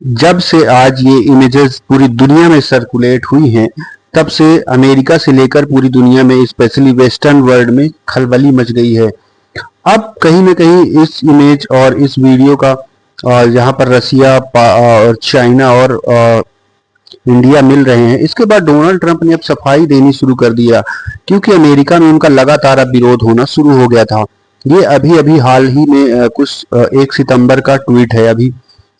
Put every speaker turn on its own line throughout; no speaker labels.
जब से आज ये इमेजेस पूरी दुनिया में सर्कुलेट हुई हैं, तब से अमेरिका से लेकर पूरी दुनिया में स्पेशली वेस्टर्न वर्ल्ड में खलबली मच गई है। अब कहीं न कहीं इस इमेज और इस वीडियो का जहाँ पर रसिया और चाइना और इंडिया मिल रहे हैं, इसके बाद डोनाल्ड ट्रंप ने अब सफाई देनी शुरू कर दिया, क्योंकि अमेरिका में उनका लगातार अब विरोध होना शुरू हो गया था। ये अभी-अभी हाल ही में कुछ 1 सितंबर का ट्वीट है। अभी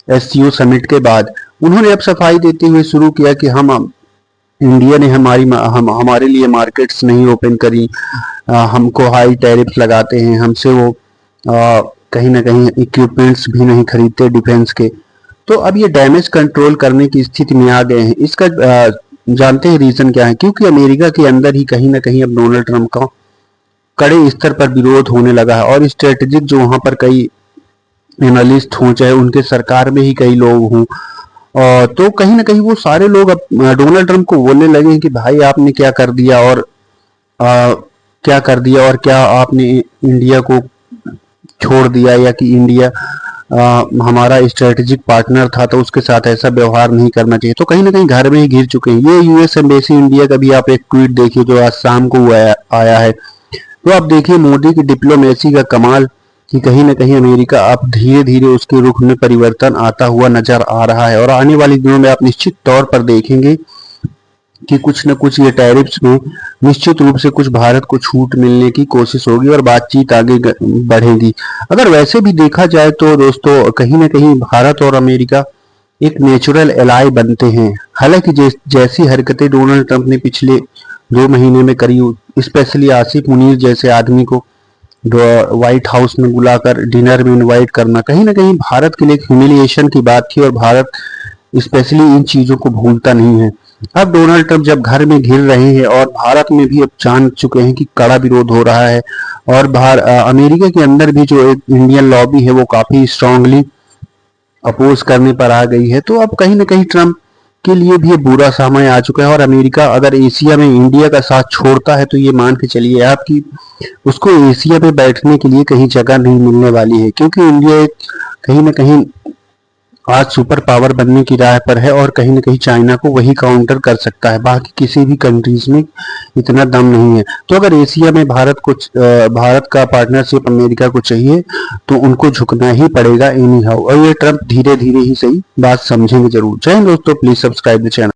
एससीओ समिट के बाद उन्होंने अब सफाई देते हुए शुरू किया कि हम इंडिया ने हमारे लिए मार्केट्स नहीं ओपन करी, हमको हाई टैरिफ लगाते हैं, हमसे वो कहीं ना कहीं इक्विपमेंट्स भी नहीं खरीदते डिफेंस के। तो अब ये डैमेज कंट्रोल करने की स्थिति में आ गए हैं। इसका जानते हैं रीजन क्या है? क्योंकि अमेरिका के अंदर ही कहीं ना कहीं अब डोनाल्ड ट्रंप का कड़े स्तर पर विरोध होने लगा है, और स्ट्रेटेजिक जो वहां पर कई एनालिस्ट हों, चाहे उनके सरकार में ही कई लोग हों, तो कहीं ना कहीं वो सारे लोग अब डोनाल्ड ट्रंप को बोलने लगे हैं कि भाई आपने क्या कर दिया, और क्या कर दिया, और क्या आपने इंडिया को छोड़ दिया, या कि इंडिया हमारा स्ट्रेटेजिक पार्टनर था तो उसके साथ ऐसा व्यवहार नहीं करना चाहिए। तो कहीं ना कहीं घर में ही घिर चुके हैं। ये यूएस एम्बेसी इंडिया का भी आप एक ट्वीट देखिए जो आज शाम को आया है। तो आप देखिए मोदी की डिप्लोमेसी का कमाल, कि कहीं न कहीं अमेरिका अब धीरे-धीरे उसके रुख में परिवर्तन आता हुआ नज़र आ रहा है, और आने वाले दिनों में आप निश्चित तौर पर देखेंगे कि कुछ न कुछ ये टैरिफ्स में निश्चित रूप से कुछ भारत को छूट मिलने की कोशिश होगी और बातचीत आगे बढ़ेगी। अगर वैसे भी देखा जाए तो दोस्तों कहीं न कहीं भारत और अमेरिका एक नेचुरल एलाय बनते हैं। हालांकि जैसी हरकतें डोनाल्ड ट्रंप ने पिछले 2 महीने में करी, स्पेशली आसिफ मुनीर जैसे आदमी को व्हाइट हाउस में बुलाकर डिनर में इनवाइट करना, कहीं ना कहीं भारत के लिए एक ह्यूमिलिएशन की बात थी, और भारत स्पेशली इन चीजों को भूलता नहीं है। अब डोनाल्ड ट्रंप जब घर में घिर रहे हैं, और भारत में भी अब जान चुके हैं कि कड़ा विरोध हो रहा है, और अमेरिका के अंदर भी जो एक इंडियन लॉबी है वो काफी स्ट्रांगली अपोज करने पर आ गई है, तो अब कहीं ना कहीं ट्रंप के लिए भी ये बुरा समय आ चुका है। और अमेरिका अगर एशिया में इंडिया का साथ छोड़ता है तो ये मान के चलिए आप कि उसको एशिया में बैठने के लिए कहीं जगह नहीं मिलने वाली है, क्योंकि इंडिया एक कहीं ना कहीं आज सुपर पावर बनने की राह पर है, और कहीं ना कहीं चाइना को वही काउंटर कर सकता है। बाकी किसी भी कंट्रीज में इतना दम नहीं है। तो अगर एशिया में भारत का पार्टनरशिप अमेरिका को चाहिए तो उनको झुकना ही पड़ेगा एनी हाउ, और ये ट्रंप धीरे धीरे ही सही बात समझेंगे जरूर। जय हिंद दोस्तों, प्लीज सब्सक्राइब द चैनल।